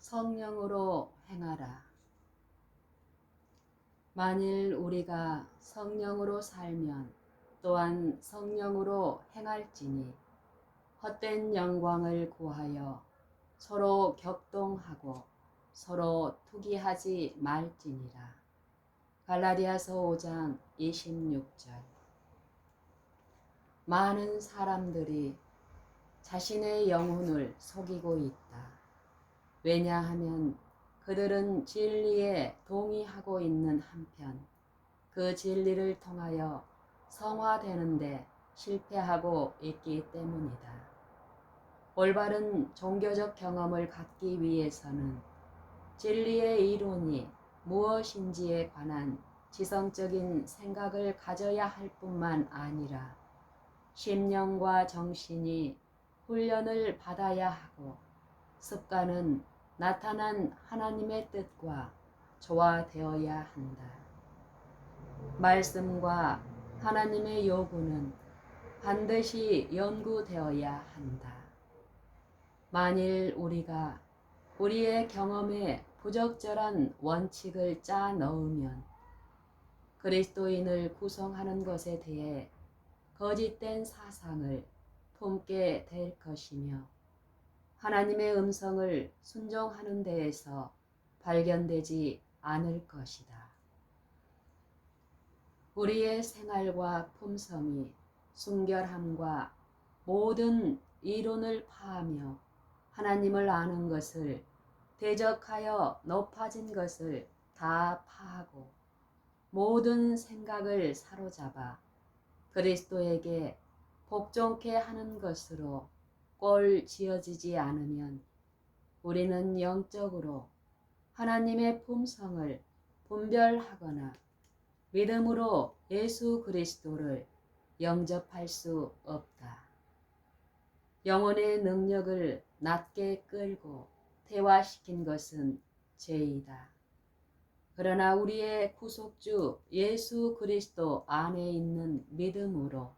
성령으로 행하라. 만일 우리가 성령으로 살면 또한 성령으로 행할지니 헛된 영광을 구하여 서로 격동하고 서로 투기하지 말지니라. 갈라디아서 5장 26절. 많은 사람들이 자신의 영혼을 속이고 있다. 왜냐하면 그들은 진리에 동의하고 있는 한편 그 진리를 통하여 성화되는데 실패하고 있기 때문이다. 올바른 종교적 경험을 갖기 위해서는 진리의 이론이 무엇인지에 관한 지성적인 생각을 가져야 할 뿐만 아니라 심령과 정신이 훈련을 받아야 하고 습관은 나타난 하나님의 뜻과 조화되어야 한다. 말씀과 하나님의 요구는 반드시 연구되어야 한다. 만일 우리가 우리의 경험에 부적절한 원칙을 짜 넣으면 그리스도인을 구성하는 것에 대해 거짓된 사상을 품게 될 것이며 하나님의 음성을 순종하는 데에서 발견되지 않을 것이다. 우리의 생활과 품성이 순결함과 모든 이론을 파하며 하나님을 아는 것을 대적하여 높아진 것을 다 파하고 모든 생각을 사로잡아 그리스도에게 복종케 하는 것으로 꼴 지어지지 않으면 우리는 영적으로 하나님의 품성을 분별하거나 믿음으로 예수 그리스도를 영접할 수 없다. 영혼의 능력을 낮게 끌고 퇴화시킨 것은 죄이다. 그러나 우리의 구속주 예수 그리스도 안에 있는 믿음으로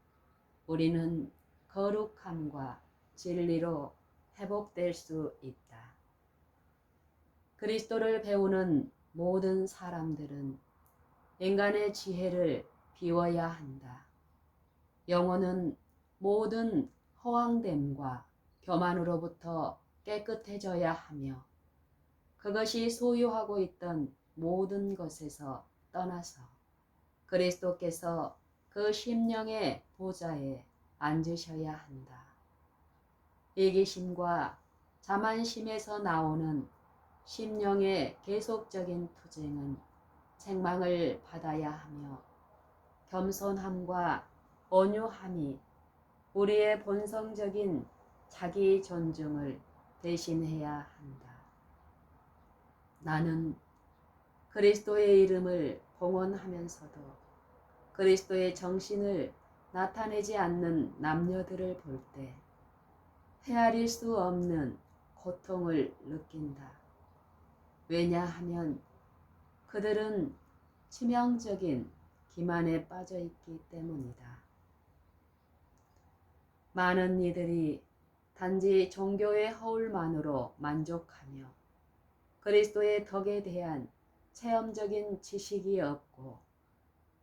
우리는 거룩함과 진리로 회복될 수 있다. 그리스도를 배우는 모든 사람들은 인간의 지혜를 비워야 한다. 영혼은 모든 허황됨과 교만으로부터 깨끗해져야 하며 그것이 소유하고 있던 모든 것에서 떠나서 그리스도께서 그 심령의 보좌에 앉으셔야 한다. 이기심과 자만심에서 나오는 심령의 계속적인 투쟁은 책망을 받아야 하며 겸손함과 온유함이 우리의 본성적인 자기 존중을 대신해야 한다. 나는 그리스도의 이름을 봉헌하면서도 그리스도의 정신을 나타내지 않는 남녀들을 볼 때 헤아릴 수 없는 고통을 느낀다. 왜냐하면 그들은 치명적인 기만에 빠져 있기 때문이다. 많은 이들이 단지 종교의 허울만으로 만족하며 그리스도의 덕에 대한 체험적인 지식이 없고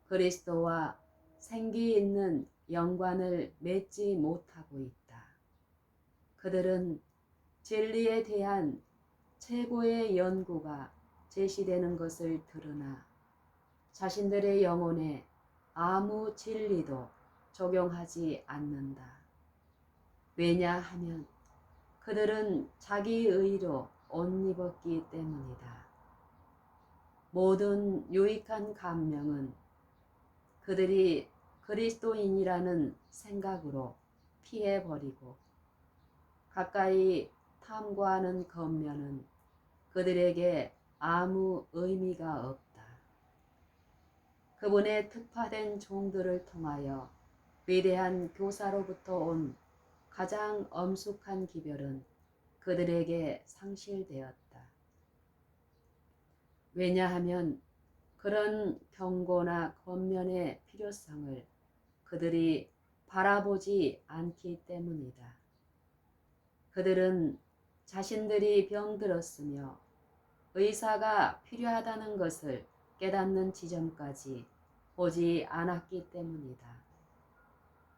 그리스도와 생기 있는 연관을 맺지 못하고 있다. 그들은 진리에 대한 최고의 연구가 제시되는 것을 들으나 자신들의 영혼에 아무 진리도 적용하지 않는다. 왜냐하면 그들은 자기 의로 옷 입었기 때문이다. 모든 유익한 감명은 그들이 그리스도인이라는 생각으로 피해버리고 가까이 탐구하는 겉면은 그들에게 아무 의미가 없다. 그분의 특파된 종들을 통하여 위대한 교사로부터 온 가장 엄숙한 기별은 그들에게 상실되었다. 왜냐하면 그런 경고나 권면의 필요성을 그들이 바라보지 않기 때문이다. 그들은 자신들이 병들었으며 의사가 필요하다는 것을 깨닫는 지점까지 오지 않았기 때문이다.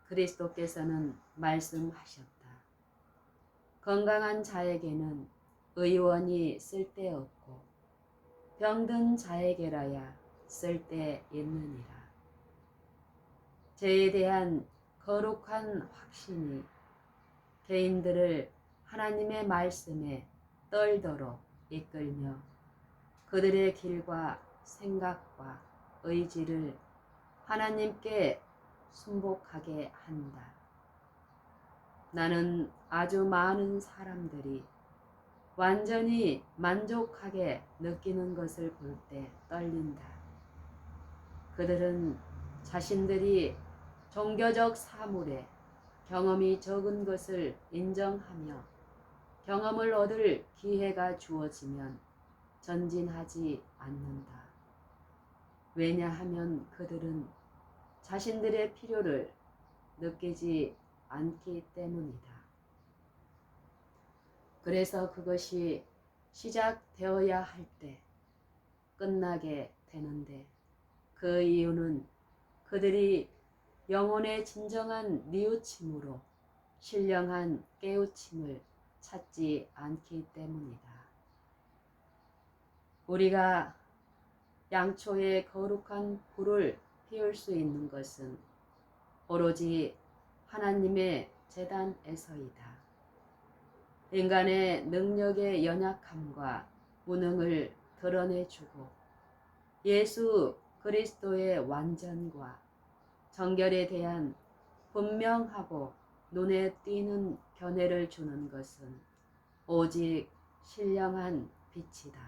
그리스도께서는 말씀하셨다. 건강한 자에게는 의원이 쓸데없고 병든 자에게라야 쓸데있느니라. 죄에 대한 거룩한 확신이 개인들을 하나님의 말씀에 떨도록 이끌며 그들의 길과 생각과 의지를 하나님께 순복하게 한다. 나는 아주 많은 사람들이 완전히 만족하게 느끼는 것을 볼 때 떨린다. 그들은 자신들이 종교적 사물에 경험이 적은 것을 인정하며 경험을 얻을 기회가 주어지면 전진하지 않는다. 왜냐하면 그들은 자신들의 필요를 느끼지 않기 때문이다. 그래서 그것이 시작되어야 할 때 끝나게 되는데 그 이유는 그들이 영혼의 진정한 뉘우침으로 신령한 깨우침을 찾지 않기 때문이다. 우리가 양초에 거룩한 불을 피울 수 있는 것은 오로지 하나님의 제단에서이다. 인간의 능력의 연약함과 무능을 드러내주고 예수 그리스도의 완전과 정결에 대한 분명하고 눈에 띄는 견해를 주는 것은 오직 신령한 빛이다.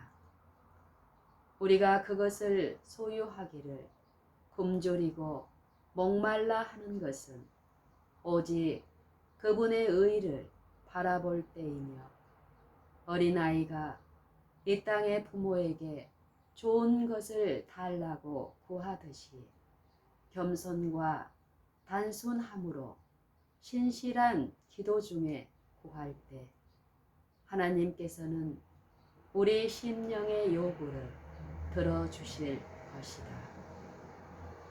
우리가 그것을 소유하기를 굶주리고 목말라 하는 것은 오직 그분의 의를 바라볼 때이며 어린아이가 이 땅의 부모에게 좋은 것을 달라고 구하듯이 겸손과 단순함으로 신실한 기도 중에 구할 때 하나님께서는 우리 심령의 요구를 들어주실 것이다.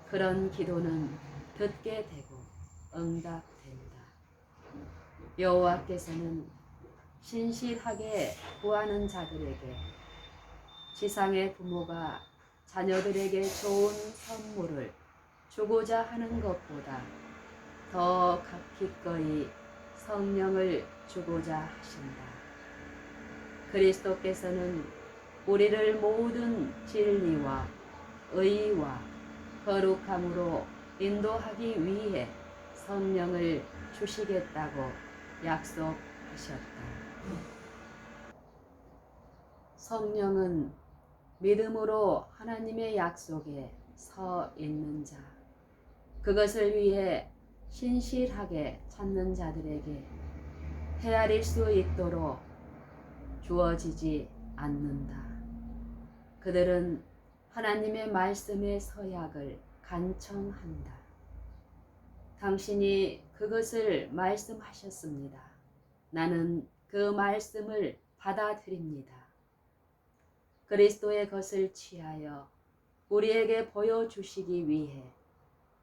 그런 기도는 듣게 되고 응답된다. 여호와께서는 신실하게 구하는 자들에게 지상의 부모가 자녀들에게 좋은 선물을 주고자 하는 것보다 더 기꺼이 성령을 주고자 하신다. 그리스도께서는 우리를 모든 진리와 의와 거룩함으로 인도하기 위해 성령을 주시겠다고 약속하셨다. 성령은 믿음으로 하나님의 약속에 서 있는 자, 그것을 위해 신실하게 찾는 자들에게 헤아릴 수 있도록 주어지지 않는다. 그들은 하나님의 말씀의 서약을 간청한다. 당신이 그것을 말씀하셨습니다. 나는 그 말씀을 받아들입니다. 그리스도의 것을 취하여 우리에게 보여주시기 위해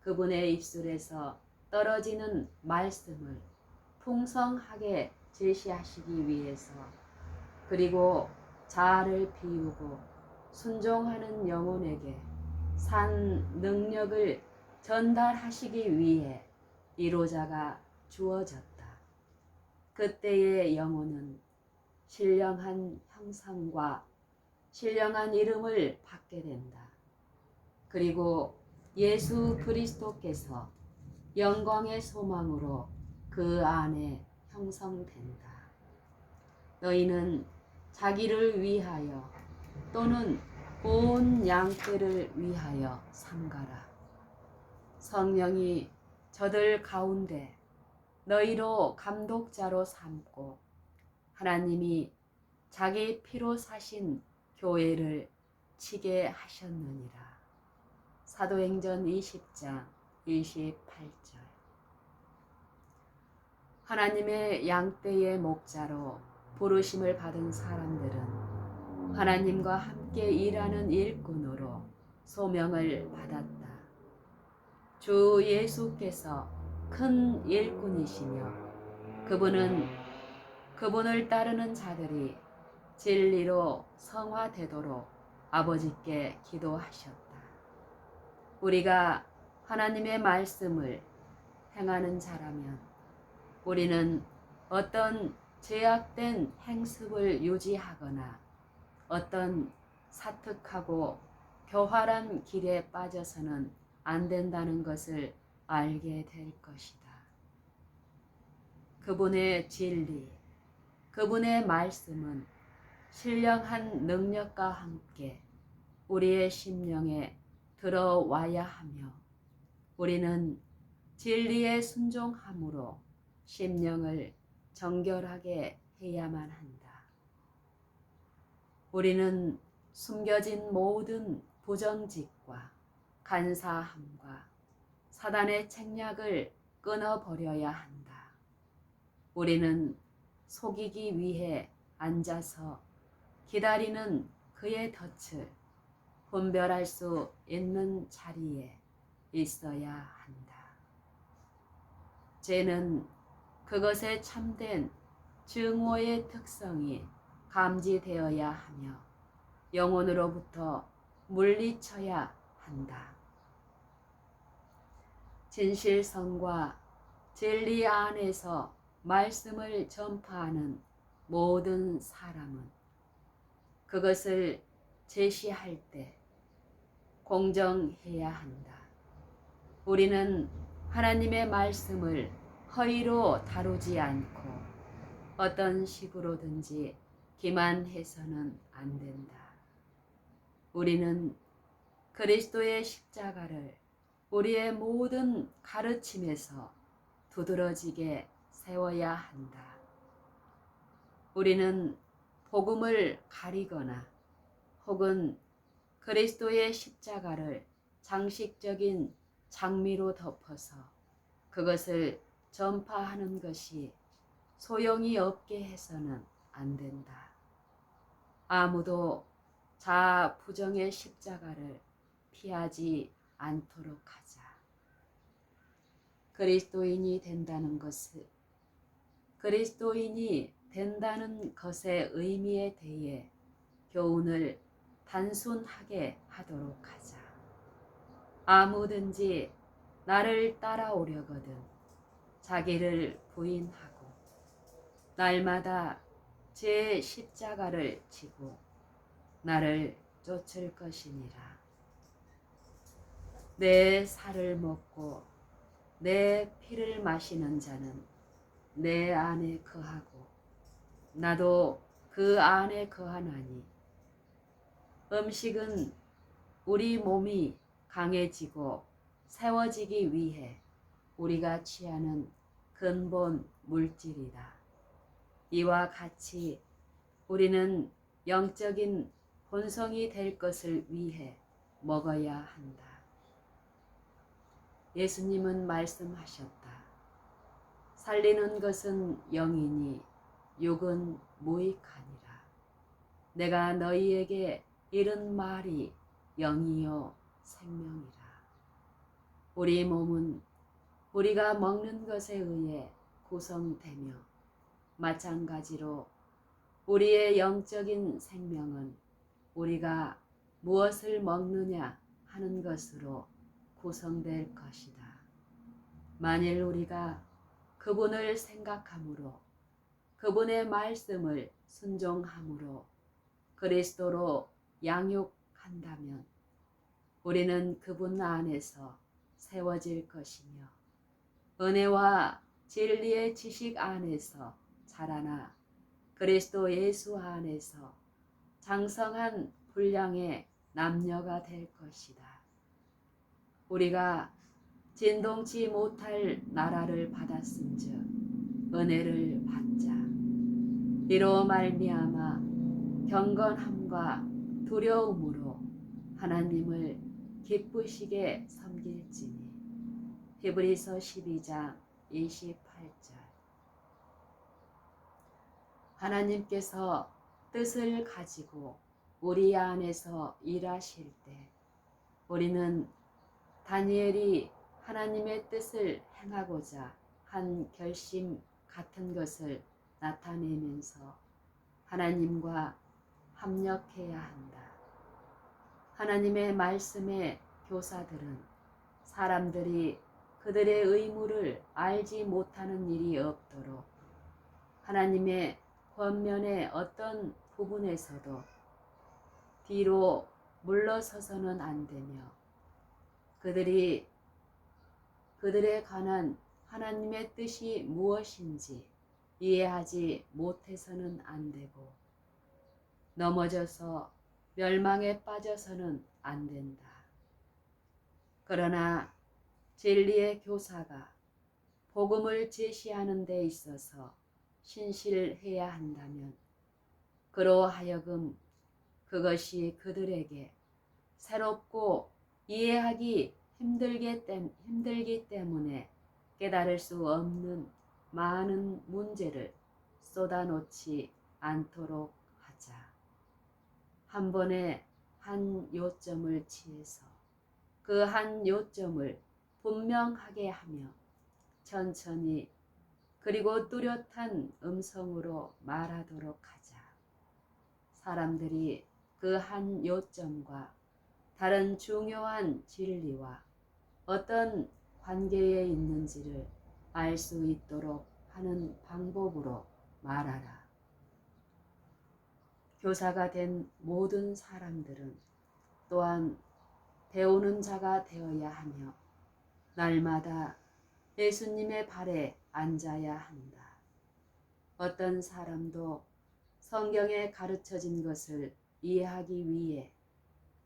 그분의 입술에서 떨어지는 말씀을 풍성하게 제시하시기 위해서 그리고 자아를 비우고 순종하는 영혼에게 산 능력을 전달하시기 위해 이로자가 주어졌다. 그때의 영혼은 신령한 형상과 신령한 이름을 받게 된다. 그리고 예수 그리스도께서 영광의 소망으로 그 안에 형성된다. 너희는 자기를 위하여 또는 온 양떼를 위하여 삼가라. 성령이 저들 가운데 너희로 감독자로 삼고 하나님이 자기 피로 사신 교회를 치게 하셨느니라. 사도행전 20장 28절. 하나님의 양떼의 목자로 부르심을 받은 사람들은 하나님과 함께 일하는 일꾼으로 소명을 받았다. 주 예수께서 큰 일꾼이시며 그분을 따르는 자들이 진리로 성화되도록 아버지께 기도하셨다. 우리가 하나님의 말씀을 행하는 자라면 우리는 어떤 제약된 행습을 유지하거나 어떤 사특하고 교활한 길에 빠져서는 안 된다는 것을 알게 될 것이다. 그분의 진리, 그분의 말씀은 신령한 능력과 함께 우리의 심령에 들어와야 하며 우리는 진리에 순종함으로 심령을 정결하게 해야만 한다. 우리는 숨겨진 모든 부정직과 간사함과 사단의 책략을 끊어버려야 한다. 우리는 속이기 위해 앉아서 기다리는 그의 덫을 분별할 수 있는 자리에 있어야 한다. 죄는 그것의 참된 증오의 특성이 감지되어야 하며 영혼으로부터 물리쳐야 한다. 진실성과 진리 안에서 말씀을 전파하는 모든 사람은 그것을 제시할 때 공정해야 한다. 우리는 하나님의 말씀을 허위로 다루지 않고 어떤 식으로든지 기만해서는 안 된다. 우리는 그리스도의 십자가를 우리의 모든 가르침에서 두드러지게 세워야 한다. 우리는 복음을 가리거나 혹은 그리스도의 십자가를 장식적인 장미로 덮어서 그것을 전파하는 것이 소용이 없게 해서는 안 된다. 아무도 자아 부정의 십자가를 피하지 않도록 하자. 그리스도인이 된다는 것의 의미에 대해 교훈을 단순하게 하도록 하자. 아무든지 나를 따라오려거든 자기를 부인하고 날마다 제 십자가를 지고 나를 쫓을 것이니라. 내 살을 먹고 내 피를 마시는 자는 내 안에 거하고 나도 그 안에 거하나니 음식은 우리 몸이 강해지고 세워지기 위해 우리가 취하는 근본 물질이다. 이와 같이 우리는 영적인 본성이 될 것을 위해 먹어야 한다. 예수님은 말씀하셨다. 살리는 것은 영이니 육은 무익하니라. 내가 너희에게 이른 말이 영이요 생명이라. 우리 몸은 우리가 먹는 것에 의해 구성되며 마찬가지로 우리의 영적인 생명은 우리가 무엇을 먹느냐 하는 것으로 구성될 것이다. 만일 우리가 그분을 생각함으로 그분의 말씀을 순종함으로 그리스도로 양육한다면 우리는 그분 안에서 세워질 것이며 은혜와 진리의 지식 안에서 자라나 그리스도 예수 안에서 장성한 분량의 남녀가 될 것이다. 우리가 진동치 못할 나라를 받았은즉 은혜를 받자. 이로 말미암아 경건함과 두려움으로 하나님을 기쁘시게 섬길지니. 히브리서 12장 28절. 하나님께서 뜻을 가지고 우리 안에서 일하실 때 우리는 다니엘이 하나님의 뜻을 행하고자 한 결심 같은 것을 나타내면서 하나님과 합력해야 한다. 하나님의 말씀의 교사들은 사람들이 그들의 의무를 알지 못하는 일이 없도록 하나님의 권면의 어떤 부분에서도 뒤로 물러서서는 안 되며 그들에 관한 하나님의 뜻이 무엇인지 이해하지 못해서는 안 되고 넘어져서 멸망에 빠져서는 안 된다. 그러나 진리의 교사가 복음을 제시하는 데 있어서 신실해야 한다면 그로 하여금 그것이 그들에게 새롭고 이해하기 힘들기 때문에 깨달을 수 없는 많은 문제를 쏟아놓지 않도록 하자. 한 번에 한 요점을 취해서 그 한 요점을 분명하게 하며 천천히 그리고 뚜렷한 음성으로 말하도록 하자. 사람들이 그 한 요점과 다른 중요한 진리와 어떤 관계에 있는지를 알 수 있도록 하는 방법으로 말하라. 교사가 된 모든 사람들은 또한 배우는 자가 되어야 하며 날마다 예수님의 발에 앉아야 한다. 어떤 사람도 성경에 가르쳐진 것을 이해하기 위해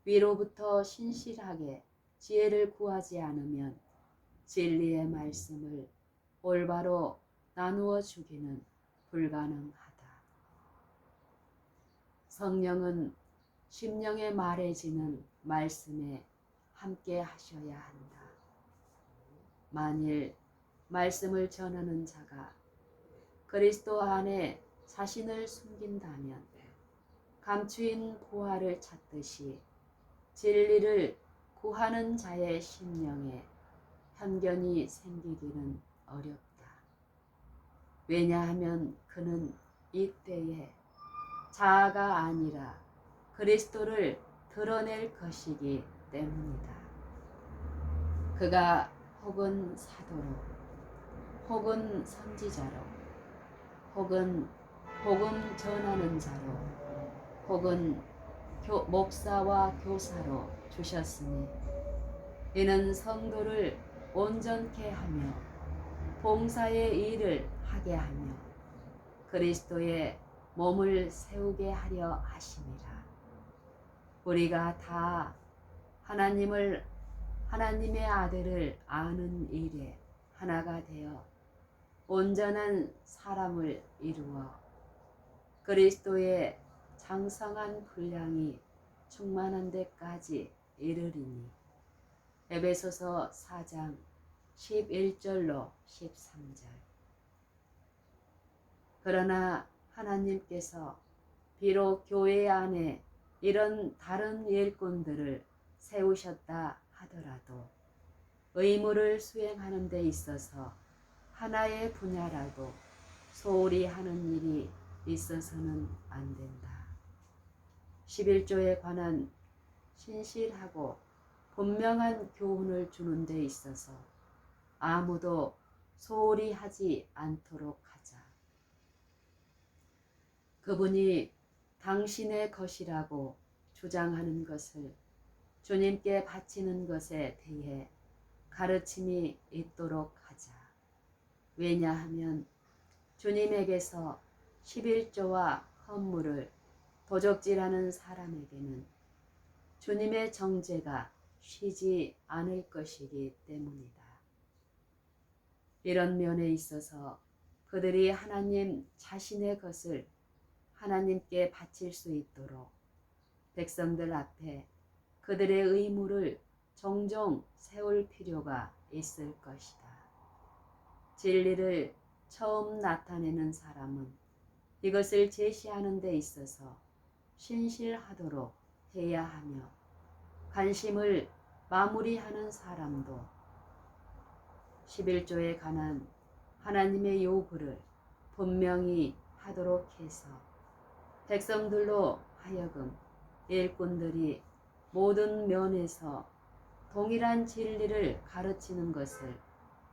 위로부터 신실하게 지혜를 구하지 않으면 진리의 말씀을 올바로 나누어 주기는 불가능하다. 성령은 심령에 말해지는 말씀에 함께 하셔야 한다. 만일 말씀을 전하는 자가 그리스도 안에 자신을 숨긴다면 감추인 보화를 찾듯이 진리를 구하는 자의 심령에 편견이 생기기는 어렵다. 왜냐하면 그는 이때에 자아가 아니라 그리스도를 드러낼 것이기 때문이다. 그가 혹은 사도로, 혹은 선지자로, 혹은 복음 전하는 자로, 혹은 목사와 교사로 주셨으니 이는 성도를 온전케 하며 봉사의 일을 하게 하며 그리스도의 몸을 세우게 하려 하심이라. 우리가 다 하나님의 아들을 아는 일에 하나가 되어 온전한 사람을 이루어 그리스도의 장성한 분량이 충만한 데까지 이르리니. 에베소서 4장 11절로 13절. 그러나 하나님께서 비록 교회 안에 이런 다른 일꾼들을 세우셨다 하더라도 의무를 수행하는 데 있어서 하나의 분야라도 소홀히 하는 일이 있어서는 안 된다. 11조에 관한 신실하고 분명한 교훈을 주는 데 있어서 아무도 소홀히 하지 않도록 하자. 그분이 당신의 것이라고 주장하는 것을 주님께 바치는 것에 대해 가르침이 있도록 하자. 왜냐하면 주님에게서 11조와 헌물을 도적질하는 사람에게는 주님의 정죄가 쉬지 않을 것이기 때문이다. 이런 면에 있어서 그들이 하나님 자신의 것을 하나님께 바칠 수 있도록 백성들 앞에 그들의 의무를 종종 세울 필요가 있을 것이다. 진리를 처음 나타내는 사람은 이것을 제시하는 데 있어서 신실하도록 해야 하며 관심을 마무리하는 사람도 11조에 관한 하나님의 요구를 분명히 하도록 해서 백성들로 하여금 일꾼들이 모든 면에서 동일한 진리를 가르치는 것을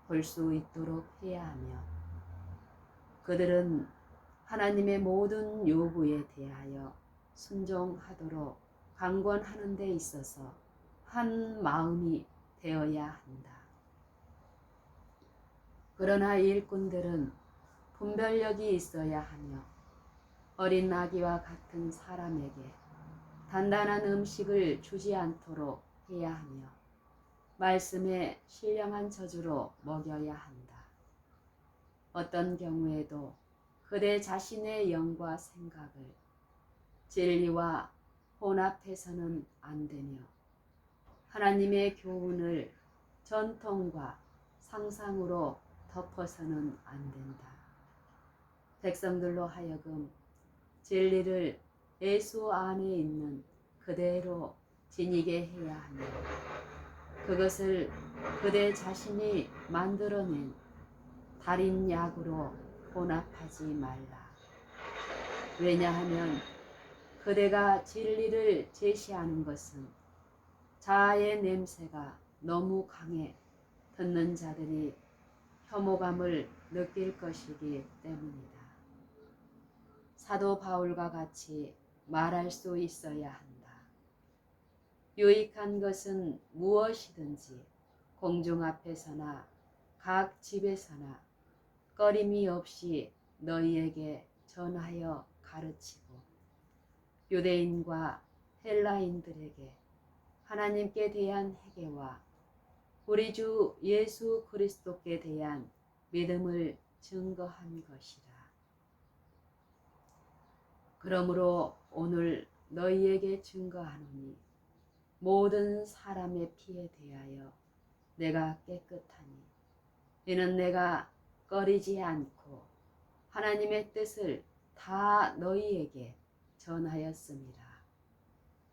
볼 수 있도록 해야 하며 그들은 하나님의 모든 요구에 대하여 순종하도록 강권하는 데 있어서 한 마음이 되어야 한다. 그러나 일꾼들은 분별력이 있어야 하며 어린 아기와 같은 사람에게 단단한 음식을 주지 않도록 해야 하며 말씀에 신령한 저주로 먹여야 한다. 어떤 경우에도 그대 자신의 영과 생각을 진리와 혼합해서는 안 되며 하나님의 교훈을 전통과 상상으로 덮어서는 안 된다. 백성들로 하여금 진리를 예수 안에 있는 그대로 지니게 해야 하며 그것을 그대 자신이 만들어낸 달인 약으로 혼합하지 말라. 왜냐하면 그대가 진리를 제시하는 것은 자아의 냄새가 너무 강해 듣는 자들이 혐오감을 느낄 것이기 때문이다. 사도 바울과 같이 말할 수 있어야 한다. 유익한 것은 무엇이든지 공중 앞에서나 각 집에서나 꺼림이 없이 너희에게 전하여 가르치고 유대인과 헬라인들에게 하나님께 대한 회개와 우리 주 예수 그리스도께 대한 믿음을 증거한 것이라. 그러므로 오늘 너희에게 증거하노니 모든 사람의 피에 대하여 내가 깨끗하니 이는 내가 꺼리지 않고 하나님의 뜻을 다 너희에게 전하였습니다.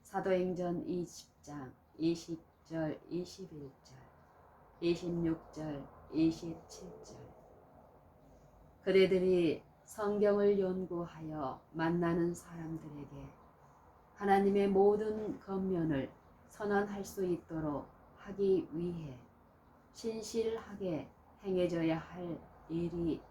사도행전 20장 20절 21절 26절 27절 그대들이 성경을 연구하여 만나는 사람들에게 하나님의 모든 권면을 선언할 수 있도록 하기 위해 신실하게 행해져야 할 일이